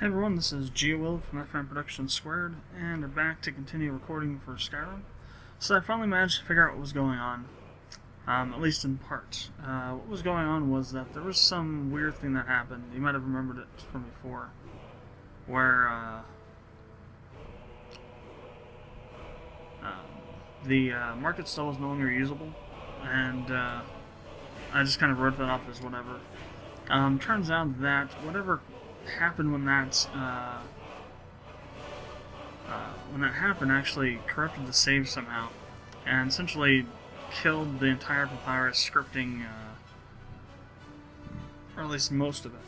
Hey everyone, this is GeoWill from Productions², and we're back to continue recording for Skyrim. So I finally managed to figure out what was going on, at least in part. What was going on was that there was some weird thing that happened. You might have remembered it from before, where the market stall was no longer usable, and I just kind of wrote that off as whatever. Turns out that whatever happened when that happened actually corrupted the save somehow, and essentially killed the entire papyrus scripting, or at least most of it,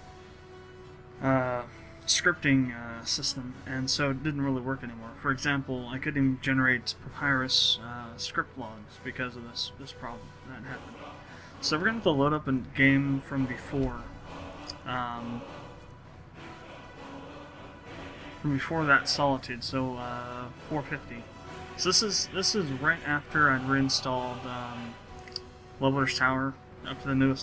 scripting system, and so it didn't really work anymore. For example, I couldn't even generate papyrus script logs because of this problem that happened. So we're going to have to load up a game from before. Before that Solitude, so 450. So this is right after I'd reinstalled Leveler's Tower up to the newer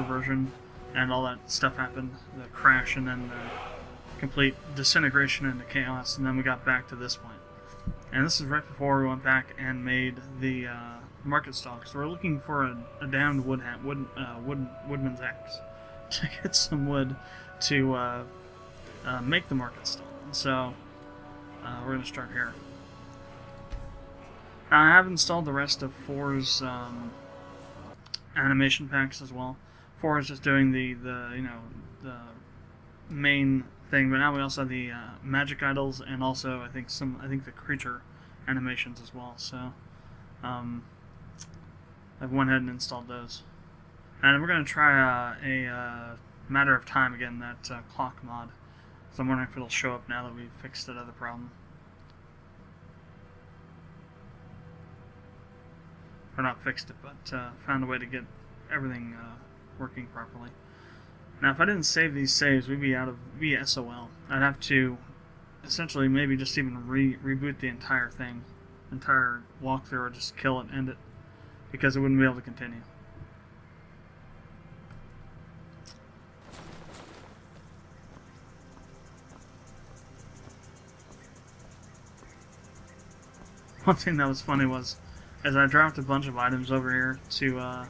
version, and all that stuff happened, the crash, and then the complete disintegration into chaos, and then we got back to this point. And this is right before we went back and made the market stall, because we're looking for a downed woodman's axe to get some wood to make the market stall. So, we're going to start here. Now, I have installed the rest of 4's animation packs as well. 4 is just doing the main thing, but now we also have the magic idols and also I think the creature animations as well. So, I've went ahead and installed those, and we're going to try a Matter of Time again, that clock mod. So I'm wondering if it'll show up now that we've fixed that other problem. Or not fixed it, but found a way to get everything working properly. Now, if I didn't save these saves, we'd be SOL. I'd have to essentially maybe just even reboot the entire thing, entire walkthrough, or just kill it, end it, because it wouldn't be able to continue. One thing that was funny was, as I dropped a bunch of items over here to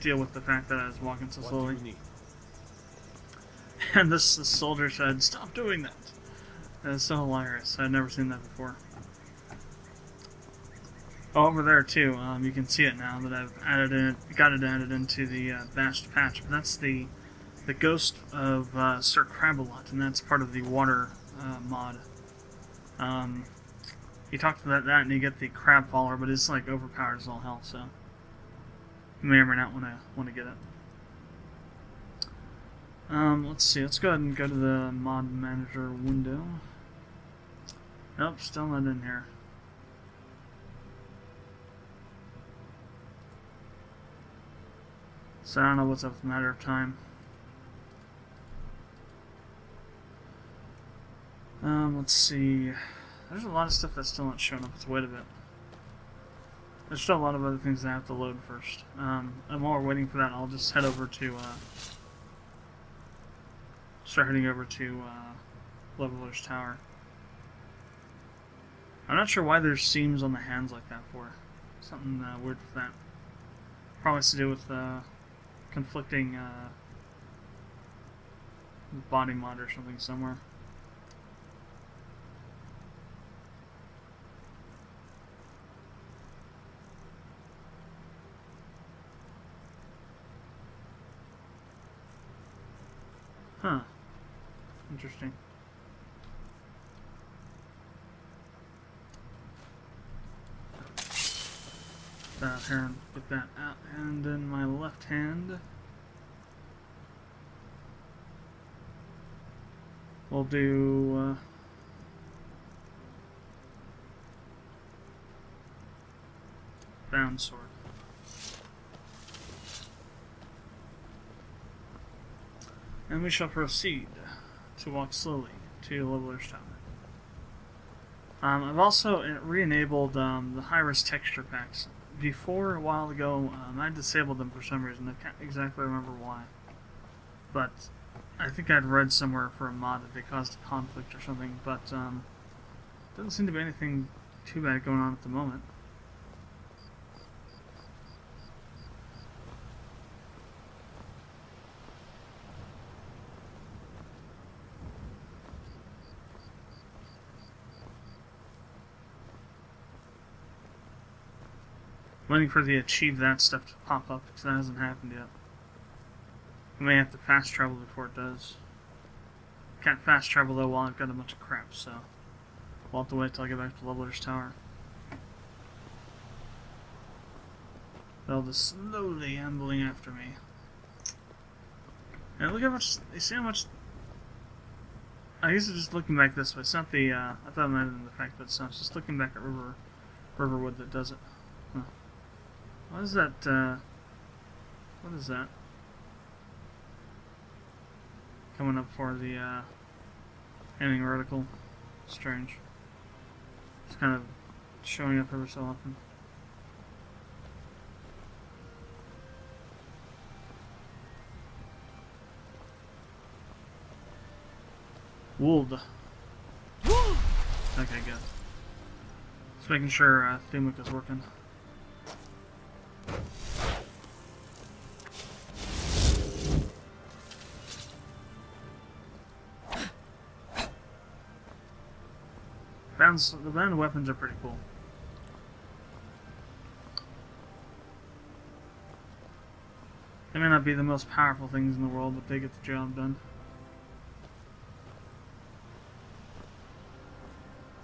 deal with the fact that I was walking so slowly, and this soldier said, "Stop doing that." That was so hilarious. I'd never seen that before. Oh, over there too, you can see it now that I've got it added into the bashed patch. But that's the ghost of Sir Crabbalot, and that's part of the water mod. You talk to that and you get the crab follower, but it's like overpowered as all hell, so you may or may not want to get it. Let's see, let's go ahead and go to the mod manager window. Nope, still not in here. So I don't know what's up with Matter of Time. Let's see. There's a lot of stuff that's still not showing up. Let's wait a bit. There's still a lot of other things that I have to load first. And while we're waiting for that, I'll just head over to start heading over to Leveler's Tower. I'm not sure why there's seams on the hands like that for. Something weird with that. Probably has to do with conflicting body mod or something somewhere. Huh. Interesting. That here and put that out, and in my left hand we'll do bound sword. And we shall proceed to walk slowly to Leveler's Tower. I've also re-enabled the high-res texture packs. Before, a while ago, I disabled them for some reason. I can't exactly remember why. But I think I'd read somewhere for a mod that they caused a conflict or something, but doesn't seem to be anything too bad going on at the moment. Waiting for the achieve that stuff to pop up because that hasn't happened yet. I may have to fast travel before it does. Can't fast travel though while I've got a bunch of crap, so we'll have to wait till I get back to Leveler's Tower. They'll just slowly ambling after me. And look how much, you see how much, I guess it's just looking back this way. It's not the, I thought it might have been the fact that it's not, it's just looking back at Riverwood that does it. Huh. What is that, what is that? Coming up for the, ending article. Strange. It's kind of showing up every so often. Wold. Okay, good. Just making sure Thu'Mic is working. The band weapons are pretty cool. They may not be the most powerful things in the world, but they get the job done.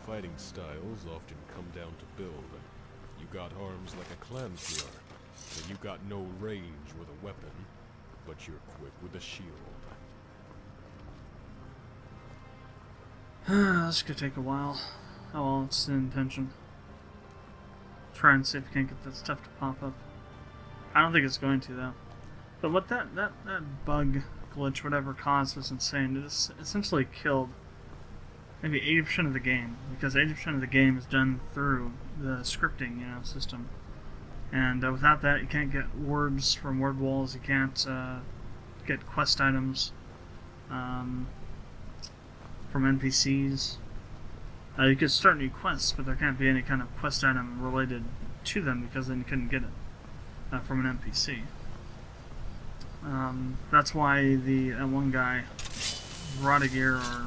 Fighting styles often come down to build. You got arms like a clanfier, and you got no range with a weapon, but you're quick with a shield. This could take a while. Oh well, it's the intention. Try and see if we can't get that stuff to pop up. I don't think it's going to though. But what that bug glitch, whatever caused, was insane. It just essentially killed maybe 80% of the game, because 80% of the game is done through the scripting, system. And without that, you can't get words from word walls. You can't get quest items from NPCs. You could start new quests, but there can't be any kind of quest item related to them because then you couldn't get it from an NPC. That's why the one guy, Rodigir or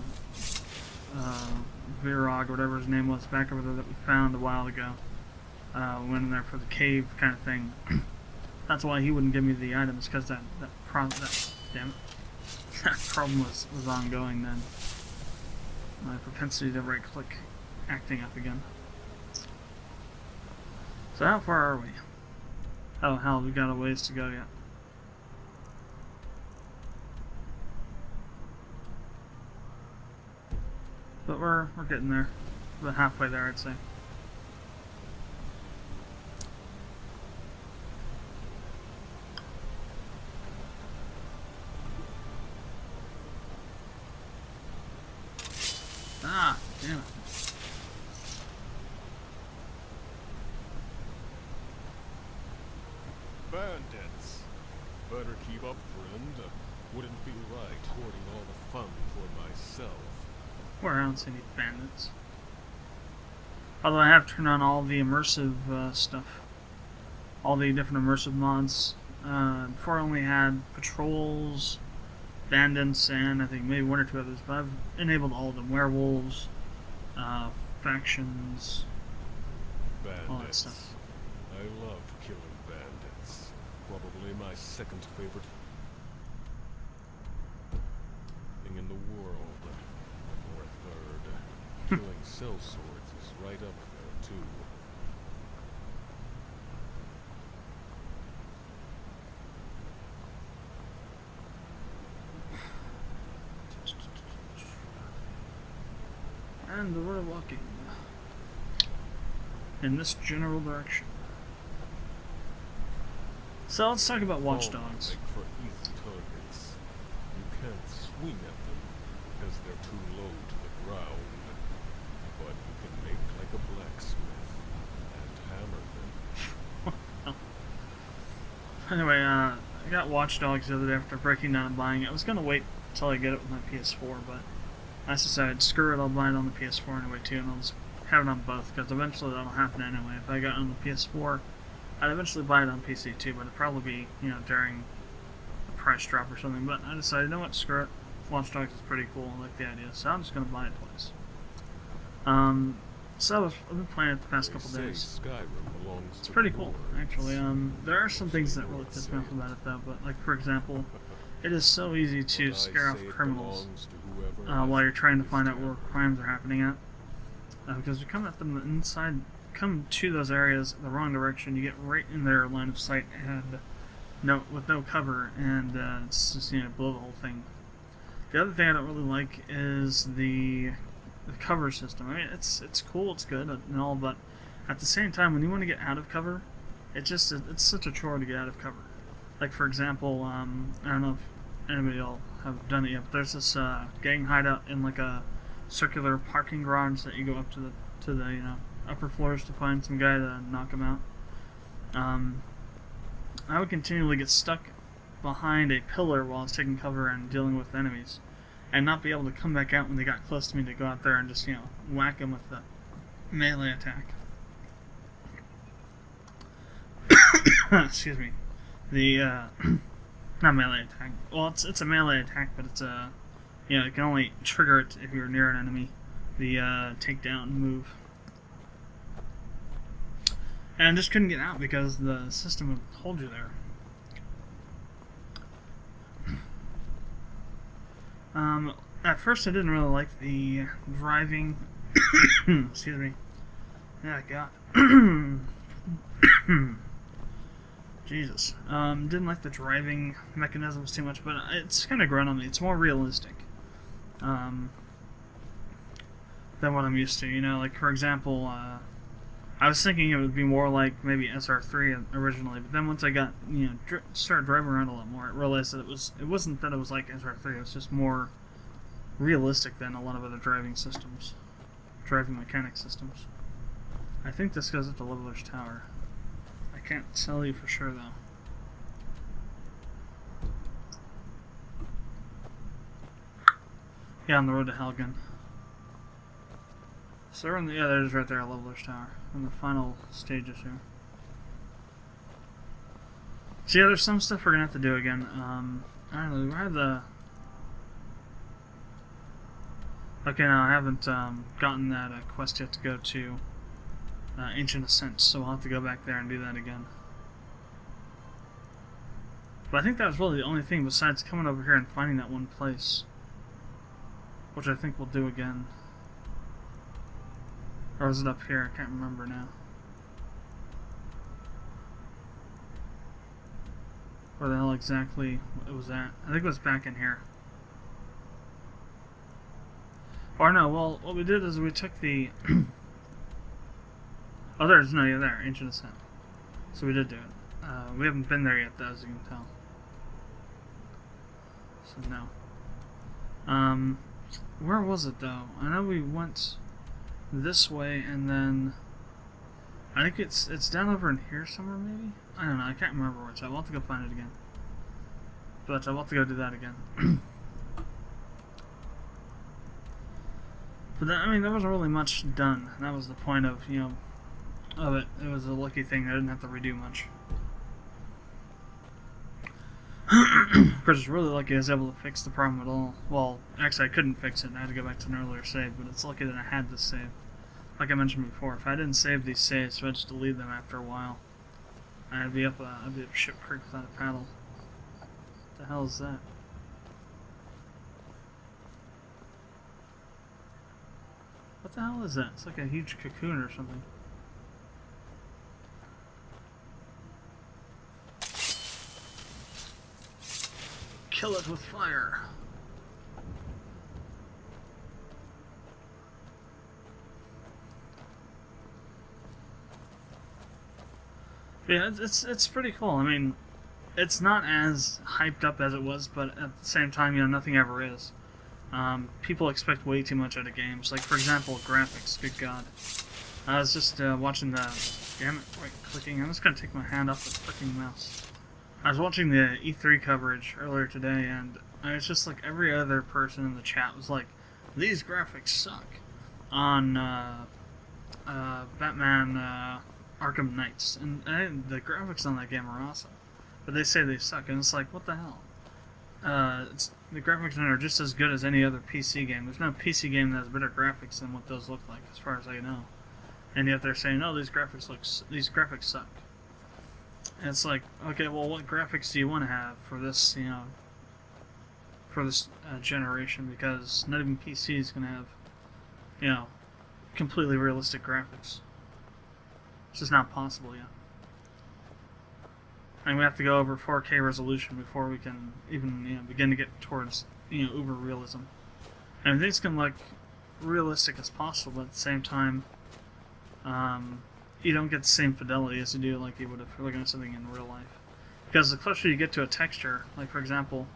Virog, whatever his name was, back over there that we found a while ago, went in there for the cave kind of thing. That's why he wouldn't give me the items, because that damn it, that problem was ongoing then. My propensity to right-click acting up again. So how far are we? Oh hell, we got a ways to go yet. But we're getting there. About halfway there, I'd say. Ah, damn it. Bandits! Better keep up, friend. Wouldn't be right hoarding all the fun for myself. Where I don't see any bandits. Although I have turned on all the immersive stuff. All the different immersive mods. Before I only had patrols, bandits, and I think maybe one or two others, but I've enabled all of them. Werewolves, factions, Bandits. all that stuff. I loved killing bandits. Probably my second favorite thing in the world. Or third. Killing sellswords is right up there, too. And we're walking in this general direction. So let's talk about watchdogs. Like for easy targets. You can't swing at them because they're too low to the ground. But you can make like a blacksmith and hammer them. Anyway, I got Watch Dogs the other day after breaking down and buying it. I was gonna wait until I get it with my PS4, but I decided, screw it, I'll buy it on the PS4 anyway too, and I'll just have it on both, because eventually that'll happen anyway. If I got it on the PS4, I'd eventually buy it on PC too, but it'd probably be, you know, during a price drop or something. But I decided, you know what, screw it. Watch Dogs is pretty cool, I like the idea, so I'm just gonna buy it twice. So I've been playing it the past couple days. Skyrim belongs It's to pretty the cool, Lord. actually. There are some things that really piss me off about it, though. But like, for example, it is so easy to But I scare off say it criminals belongs to whoever while has you're trying to the find out greatest where crimes are happening at. Because you come at them inside, come to those areas the wrong direction, you get right in their line of sight and with no cover, and it's just, you know, blow the whole thing. The other thing I don't really like is the cover system. I mean, it's cool, it's good and all, but at the same time, when you want to get out of cover, it's such a chore to get out of cover. Like, for example, I don't know if anybody will have done it yet, but there's this gang hideout in like a circular parking garage that you go up to the you know, upper floors to find some guy to knock him out. I would continually get stuck behind a pillar while I was taking cover and dealing with enemies, and not be able to come back out when they got close to me to go out there and just, you know, whack them with the melee attack. Excuse me. The not melee attack. Well, it's a melee attack, but it's a, you know, you can only trigger it if you're near an enemy. The takedown move. And I just couldn't get out because the system would hold you there. At first I didn't really like the driving. Excuse me. Yeah, God. Jesus. Didn't like the driving mechanisms too much, but it's kind of grown on me. It's more realistic than what I'm used to. You know, like, for example, I was thinking it would be more like maybe SR3 originally, but then once I got, you know, started driving around a lot more, I realized that it wasn't that it was like SR3. It was just more realistic than a lot of other driving mechanic systems. I think this goes up to Leveler's Tower. I can't tell you for sure though. Yeah, on the road to Helgen. So we're in the, yeah, there's right there, Leveler's Tower. In the final stages here. So yeah, there's some stuff we're gonna have to do again. I don't know, I have the... Okay, now I haven't gotten that quest yet to go to Ancient Ascent, so I'll have to go back there and do that again. But I think that was really the only thing besides coming over here and finding that one place. Which I think we'll do again. Or was it up here? I can't remember now. Where the hell exactly it was at. I think it was back in here. Or no, well, what we did is we took the... Oh, there's no, yeah, there, Ancient Ascent. So we did do it. We haven't been there yet, though, as you can tell. So no. Where was it, though? I know we went this way, and then... I think it's down over in here somewhere, maybe? I don't know, I can't remember which. I'll have to go find it again. But I'll have to go do that again. But that, I mean, there wasn't really much done. That was the point of, you know, of it. It was a lucky thing. I didn't have to redo much. Of course, it's really lucky I was able to fix the problem at all. Well, actually, I couldn't fix it. I had to go back to an earlier save, but it's lucky that I had this save. Like I mentioned before, if I didn't save these saves, so I just delete them after a while, I'd be up Ship Creek without a paddle. What the hell is that? What the hell is that? It's like a huge cocoon or something. Kill it with fire. Yeah, it's pretty cool. I mean, it's not as hyped up as it was, but at the same time, you know, nothing ever is. People expect way too much out of games. Like, for example, graphics. Good God. I was just watching the... Damn it, right clicking. I'm just gonna take my hand off the freaking mouse. I was watching the E3 coverage earlier today, and it's just like every other person in the chat was like, "These graphics suck," on Batman Arkham Knights, and the graphics on that game are awesome, but they say they suck, and it's like, what the hell? The graphics on it are just as good as any other PC game. There's no PC game that has better graphics than what those look like, as far as I know. And yet they're saying, "Oh, these graphics suck." And it's like, okay, well, what graphics do you want to have for this, generation? Because not even PC is going to have, completely realistic graphics. It's just not possible yet. And we have to go over 4K resolution before we can even, begin to get towards, uber realism. And things can look realistic as possible, but at the same time, you don't get the same fidelity as you do like you would if you're looking at something in real life. Because the closer you get to a texture, like for example,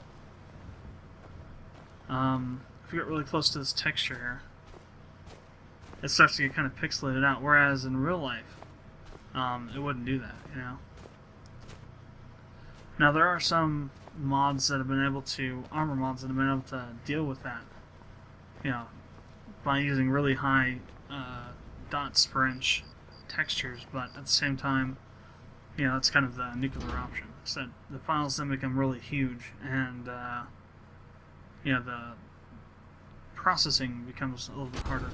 if you get really close to this texture here, it starts to get kind of pixelated out, whereas in real life, it wouldn't do that, Now there are some mods that have been able to, armor mods that have been able to deal with that, by using really high dots per inch textures, but at the same time, it's kind of the nuclear option. So the files then become really huge, and the processing becomes a little bit harder.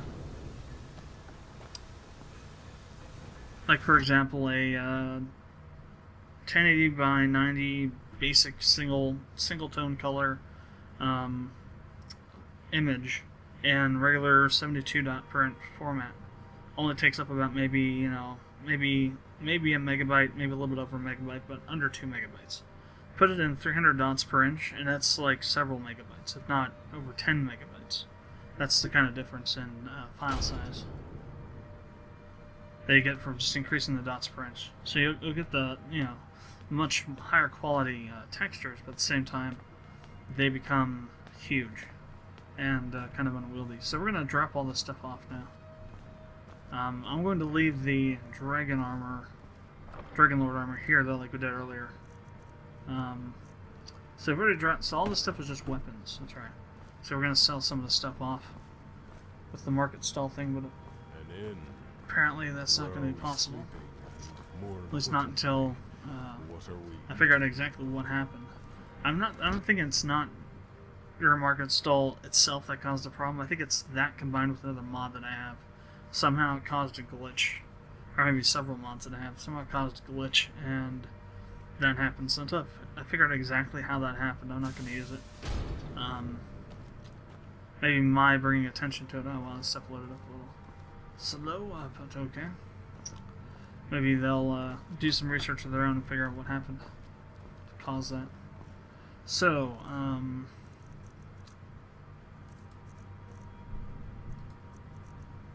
Like for example, a 1080 by 90 basic single tone color image in regular 72 dot per inch format only takes up about maybe a megabyte, maybe a little bit over a megabyte, but under 2 megabytes. Put it in 300 dots per inch, and that's like several megabytes, if not over 10 megabytes. That's the kind of difference in file size that you get from just increasing the dots per inch. So you'll get the much higher quality textures, but at the same time they become huge and kind of unwieldy. So we're going to drop all this stuff off now. I'm going to leave the Dragon Lord armor here though, like we did earlier. So we've already dropped. So all this stuff is just weapons. That's right. So we're going to sell some of the stuff off with the market stall thing, but apparently that's not going to be possible. At least not until I figure out exactly what happened. I'm thinking it's not your market stall itself that caused the problem. I think it's that combined with another mod that I have. Somehow it caused a glitch, or maybe several mods that I have. Somehow it caused a glitch, and that happened. So until I figure out exactly how that happened, I'm not going to use it. Maybe my bringing attention to it. Oh well, this stuff loaded up a little slow, but okay. Maybe they'll do some research of their own and figure out what happened to cause that. So,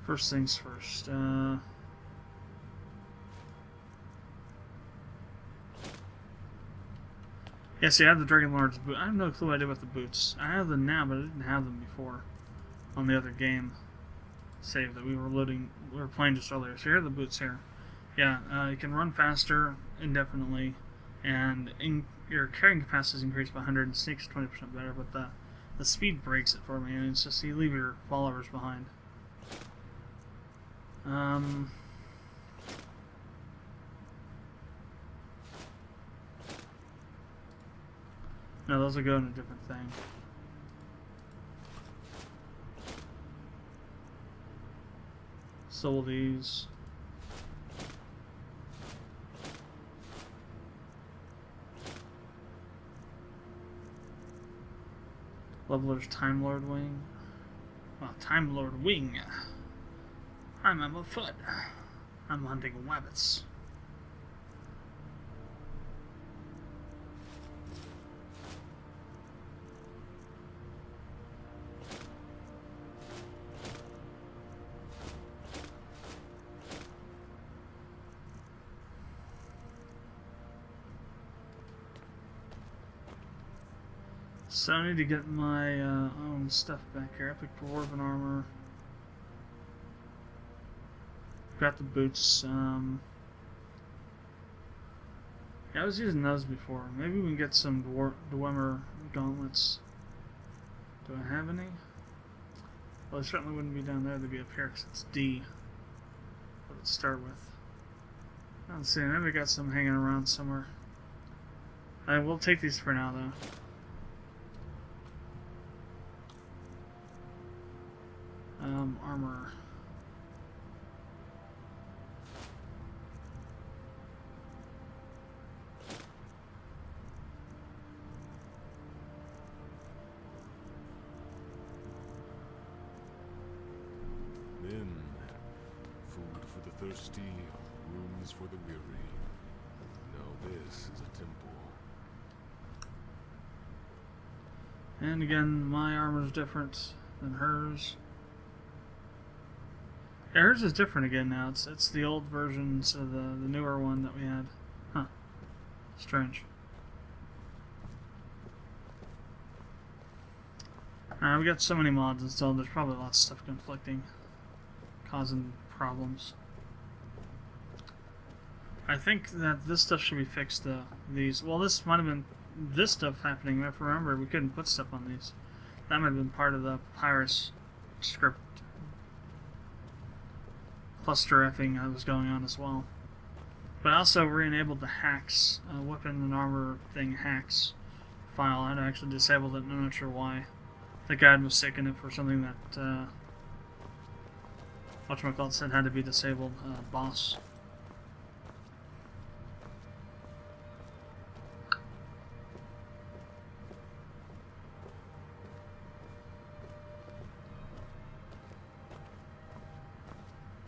first things first. Yeah, see, I have the Dragon Lord's boot. I have no clue what I did with the boots. I have them now, but I didn't have them before on the other game save that we were playing just earlier. So here are the boots here. Yeah, you can run faster indefinitely, and your carrying capacity is increased by 100, and sneaks 20% better, but the speed breaks it for me, and it's just you leave your followers behind. No, those will go in a different thing. Sold these. Leveler's Time Lord Wing. Well, Time Lord Wing. I'm on foot. I'm hunting wabbits. So I need to get my own stuff back here. Epic Dwarven Armor. Got the boots. Yeah, I was using those before. Maybe we can get some Dwemer gauntlets. Do I have any? Well, they certainly wouldn't be down there. They'd be up here because it's D. What would start with? Let's see. Maybe we got some hanging around somewhere. I will take these for now, though. Armor. Men, food for the thirsty, rooms for the weary. Now this is a temple. And again, my armor's different than hers. Yeah, hers is different again now. It's the old version instead of the newer one that we had. Huh. Strange. We got so many mods installed, there's probably lots of stuff conflicting, causing problems. I think that this stuff should be fixed, well, this might have been this stuff happening. If I remember, we couldn't put stuff on these. That might have been part of the Papyrus script cluster effing that was going on as well. But I also re-enabled the hacks, weapon and armor thing hacks file. I'd actually disabled it, and I'm not sure why. The guide was sticking it for something that, whatchamacallit said had to be disabled, boss.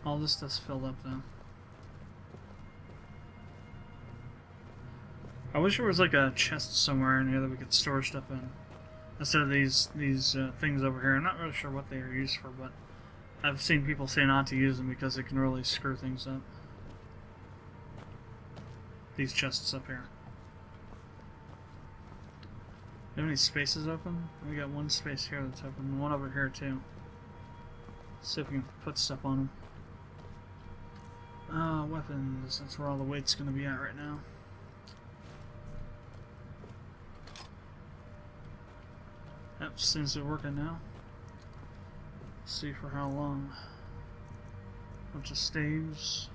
All this stuff's filled up though. I wish there was like a chest somewhere in here that we could store stuff in, instead of these things over here. I'm not really sure what they are used for, but I've seen people say not to use them because it can really screw things up. These chests up here. Do you have any spaces open? We got one space here that's open, and one over here too. Let's see if we can put stuff on them. Weapons. That's where all the weight's going to be at right now. Yep, seems to be working now. Let's see for how long. Bunch of staves.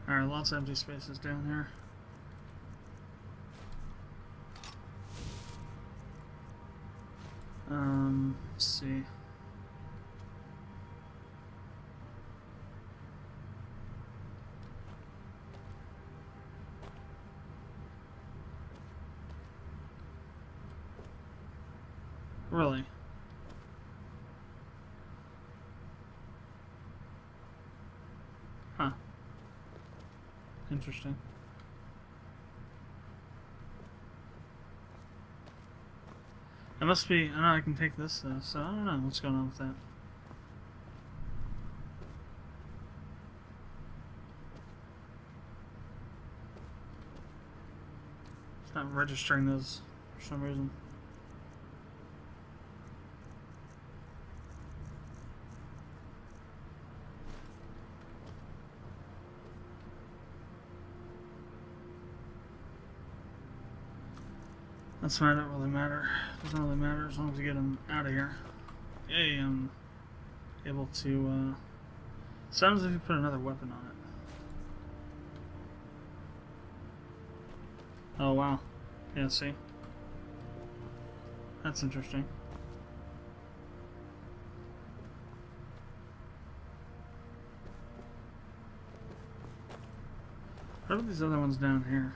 Alright, lots of empty spaces down here. Let's see. Really? Huh. Interesting. It must be, I know I can take this though, so I don't know what's going on with that. It's not registering those for some reason. That's fine, it doesn't really matter. Doesn't really matter as long as we get them out of here. Yay, I'm able to, sounds as if you put another weapon on it. Oh wow. Yeah, see? That's interesting. What about these other ones down here?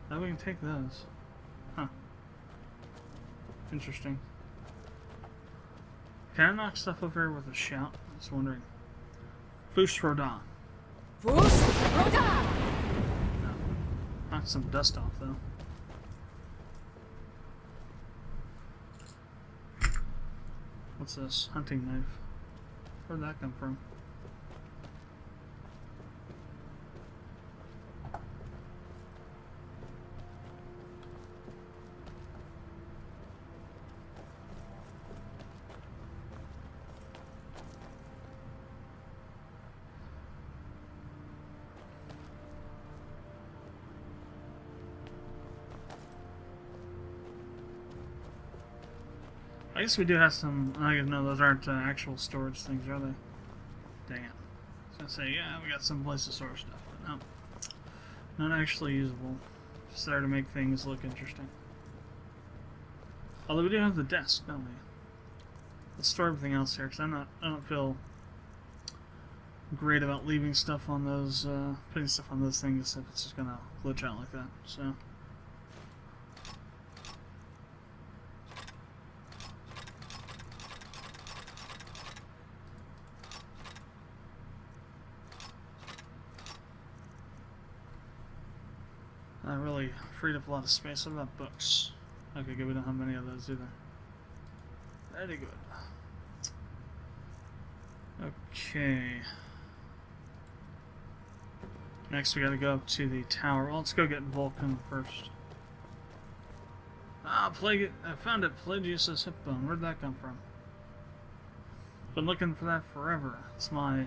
Now we can take those. Huh. Interesting. Can I knock stuff over here with a shout? I was wondering. Fus Rodan. Fus Rodan! No. Knock some dust off, though. What's this? Hunting knife. Where'd that come from? I guess we do have some. I guess no, those aren't actual storage things, are they? Dang it. I was gonna say, yeah, we got some place to store stuff, but no. Not actually usable. Just there to make things look interesting. Although we do have the desk, don't we? Let's store everything else here, because I don't feel great about leaving stuff on those, putting stuff on those things if it's just gonna glitch out like that, so. That really freed up a lot of space. What about books? Okay, good, we don't have many of those either. Very good. Okay. Next we gotta go up to the tower. Well, let's go get Vulcan first. Ah, I found it. Pelagius's hip bone. Where'd that come from? Been looking for that forever. It's my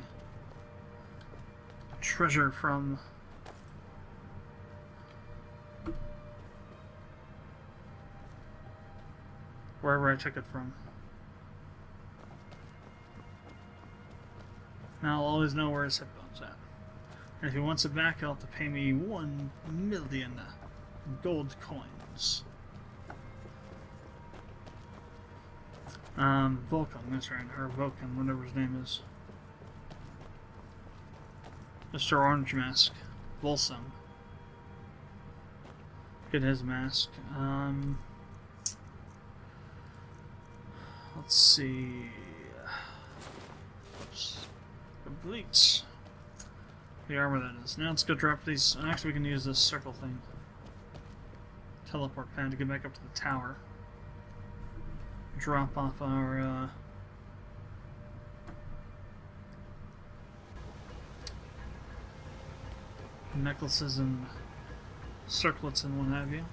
treasure from wherever I took it from. Now I'll always know where his hip bone's at. And if he wants it back, he'll have to pay me 1 million gold coins. Vulcan, that's right, or Vulcan, whatever his name is. Mr. Orange Mask. Volsung. Get his mask. Let's see. Oops. Complete. The armor that is. Now let's go drop these. Actually, we can use this circle thing. Teleport pad to get back up to the tower. Drop off our necklaces and circlets and what have you.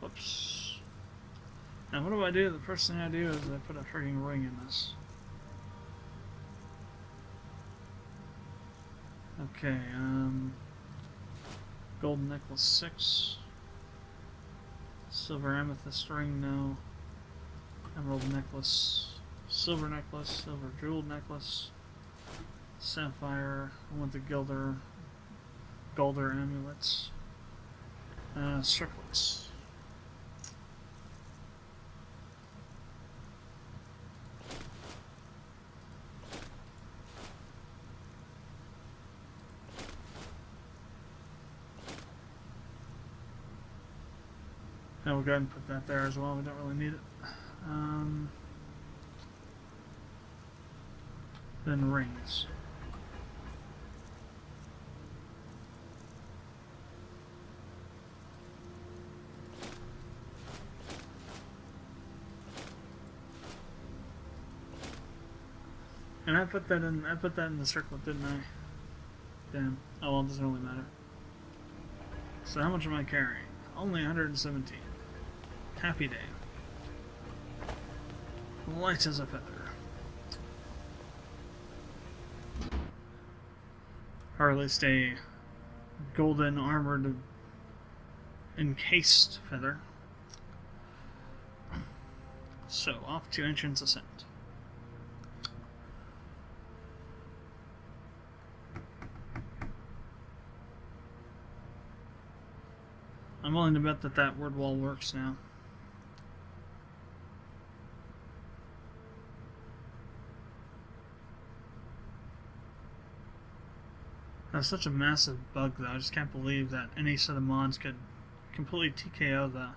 Whoops. Now what do I do? The first thing I do is I put a frigging ring in this. Okay, gold necklace 6. Silver amethyst ring, no. Emerald necklace. Silver necklace, silver jeweled necklace. Sapphire, I want the Golder amulets. Circlets. Now we'll go ahead and put that there as well, we don't really need it. Then rings. And I put that in the circlet, didn't I? Damn. Oh well, it doesn't really matter. So how much am I carrying? Only 117. Happy day. Light as a feather. Or at least a golden armored encased feather. So, off to Ancient's Ascent. I'm willing to bet that that word wall works now. That's such a massive bug though, I just can't believe that any set of mods could completely TKO the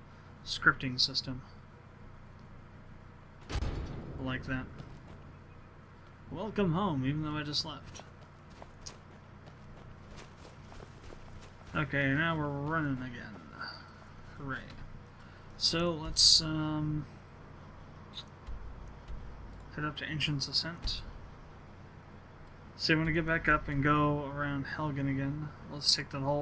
scripting system. Like that. Welcome home, even though I just left. Okay, now we're running again. Hooray. So let's head up to Ancient's Ascent. So I'm going to get back up and go around Helgen again. Let's take that whole